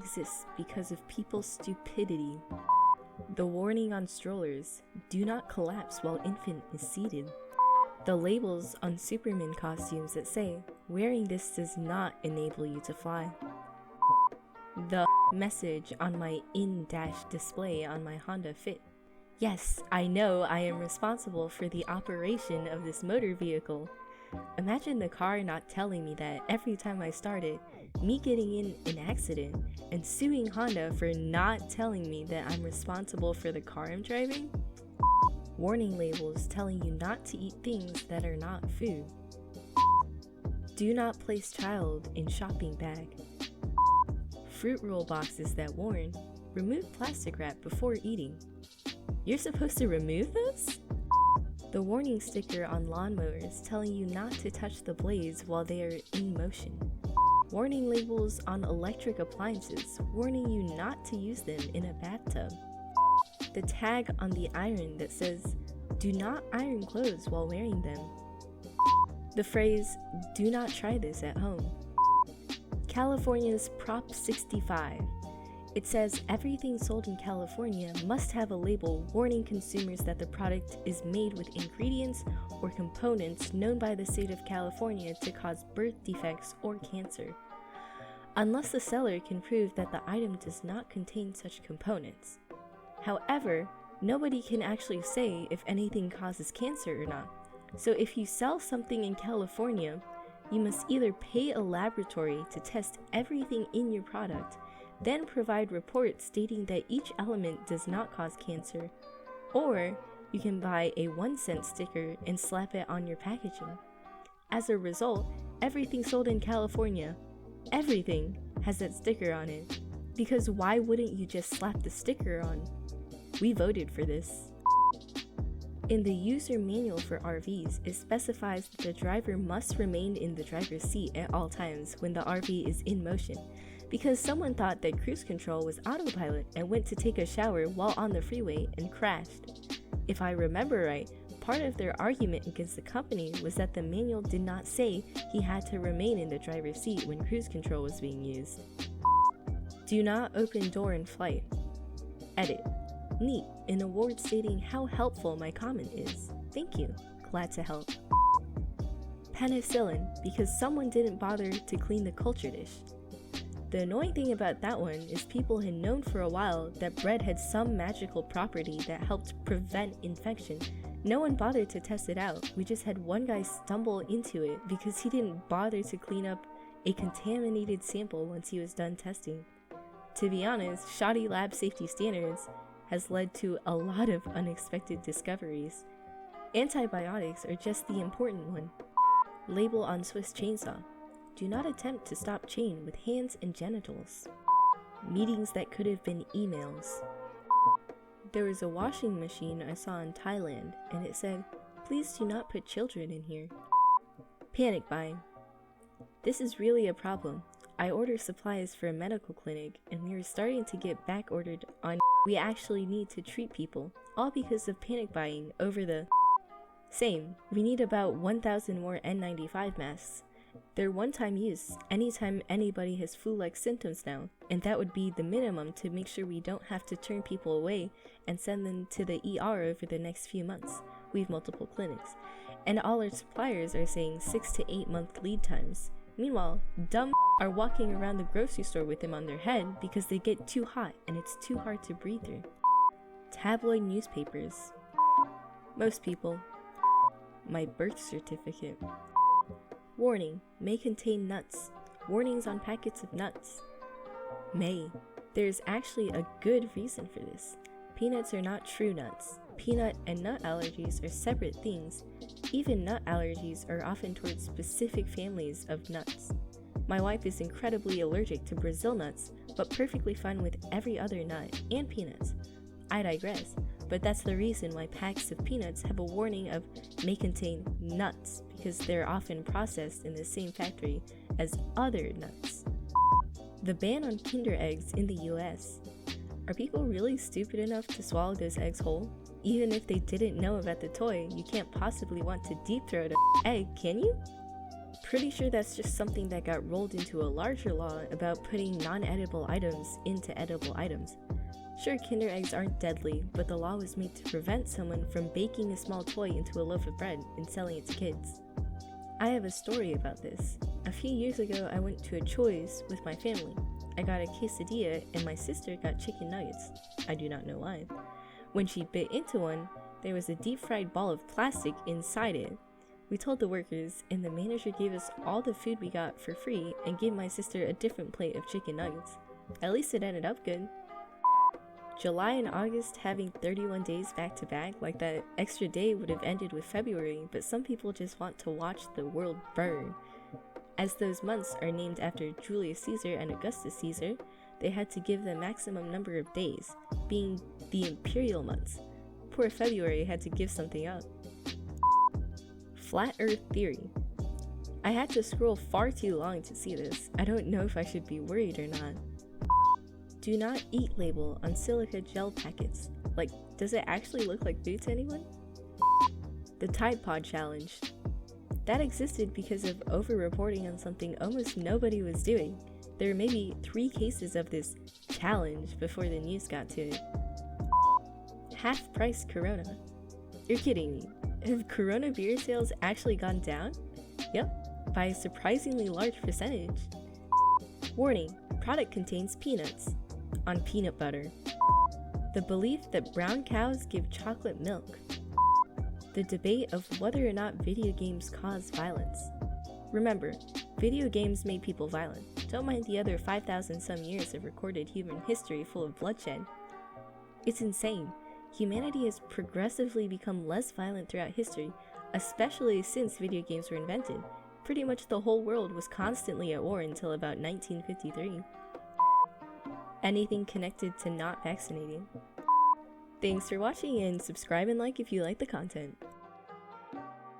exists because of people's stupidity. The warning on strollers, do not collapse while infant is seated. The labels on Superman costumes that say, wearing this does not enable you to fly. The message on my in-dash display on my Honda Fit. Yes, I know I am responsible for the operation of this motor vehicle. Imagine the car not telling me that every time I start it, me getting in an accident, and suing Honda for not telling me that I'm responsible for the car I'm driving. Warning labels telling you not to eat things that are not food. Do not place child in shopping bag. Fruit roll boxes that warn, remove plastic wrap before eating. You're supposed to remove those? The warning sticker on lawnmowers telling you not to touch the blades while they are in motion. Warning labels on electric appliances warning you not to use them in a bathtub. The tag on the iron that says, do not iron clothes while wearing them. The phrase, do not try this at home. California's Prop 65. It says everything sold in California must have a label warning consumers that the product is made with ingredients or components known by the state of California to cause birth defects or cancer, unless the seller can prove that the item does not contain such components. However, nobody can actually say if anything causes cancer or not. So if you sell something in California, you must either pay a laboratory to test everything in your product, then provide reports stating that each element does not cause cancer, or you can buy a 1-cent sticker and slap it on your packaging. As a result, everything sold in California, everything has that sticker on it. Because why wouldn't you just slap the sticker on? We voted for this. In the user manual for RVs, it specifies that the driver must remain in the driver's seat at all times when the RV is in motion, because someone thought that cruise control was autopilot and went to take a shower while on the freeway and crashed. If I remember right, part of their argument against the company was that the manual did not say he had to remain in the driver's seat when cruise control was being used. Do not open door in flight. Edit. Neat, an award stating how helpful my comment is. Thank you. Glad to help. Penicillin, because someone didn't bother to clean the culture dish. The annoying thing about that one is people had known for a while that bread had some magical property that helped prevent infection. No one bothered to test it out. We just had one guy stumble into it because he didn't bother to clean up a contaminated sample once he was done testing. To be honest, shoddy lab safety standards has led to a lot of unexpected discoveries. Antibiotics are just the important one. Label on Swiss chainsaw. Do not attempt to stop chain with hands and genitals. Meetings that could have been emails. There was a washing machine I saw in Thailand, and it said, please do not put children in here. Panic buying. This is really a problem. I ordered supplies for a medical clinic, and we are starting to get back ordered on we actually need to treat people, all because of panic buying over the same. We need about 1,000 more N95 masks. They're one-time use, anytime anybody has flu-like symptoms now, and that would be the minimum to make sure we don't have to turn people away and send them to the ER over the next few months. We have multiple clinics, and all our suppliers are saying 6 to 8 month lead times. Meanwhile, dumb are walking around the grocery store with them on their head because they get too hot and it's too hard to breathe through. Tabloid newspapers. Most people. My birth certificate. Warning, may contain nuts. Warnings on packets of nuts. May. There's actually a good reason for this. Peanuts are not true nuts. Peanut and nut allergies are separate things. Even nut allergies are often towards specific families of nuts. My wife is incredibly allergic to Brazil nuts, but perfectly fine with every other nut and peanuts. I digress, but that's the reason why packs of peanuts have a warning of may contain nuts, because they're often processed in the same factory as other nuts. The ban on Kinder eggs in the US. Are people really stupid enough to swallow those eggs whole? Even if they didn't know about the toy, you can't possibly want to deep throat an egg, can you? Pretty sure that's just something that got rolled into a larger law about putting non-edible items into edible items. Sure, Kinder eggs aren't deadly, but the law was made to prevent someone from baking a small toy into a loaf of bread and selling it to kids. I have a story about this. A few years ago, I went to a Choi's with my family. I got a quesadilla and my sister got chicken nuggets. I do not know why. When she bit into one, there was a deep fried ball of plastic inside it. We told the workers, and the manager gave us all the food we got for free and gave my sister a different plate of chicken nuggets. At least it ended up good. July and August having 31 days back to back, like that extra day would have ended with February, but some people just want to watch the world burn. As those months are named after Julius Caesar and Augustus Caesar, they had to give the maximum number of days, being the imperial months. Poor February had to give something up. Flat Earth theory. I had to scroll far too long to see this. I don't know if I should be worried or not. Do not eat label on silica gel packets. Like, does it actually look like food to anyone? The Tide Pod Challenge. That existed because of over-reporting on something almost nobody was doing. There were maybe 3 cases of this challenge before the news got to it. Half-price Corona. You're kidding me. Have Corona beer sales actually gone down? Yep, by a surprisingly large percentage. Warning, product contains peanuts. On peanut butter. The belief that brown cows give chocolate milk. The debate of whether or not video games cause violence. Remember, video games made people violent. Don't mind the other 5,000 some years of recorded human history full of bloodshed. It's insane. Humanity has progressively become less violent throughout history, especially since video games were invented. Pretty much the whole world was constantly at war until about 1953. Anything connected to not vaccinating. Thanks for watching and subscribe and like if you like the content.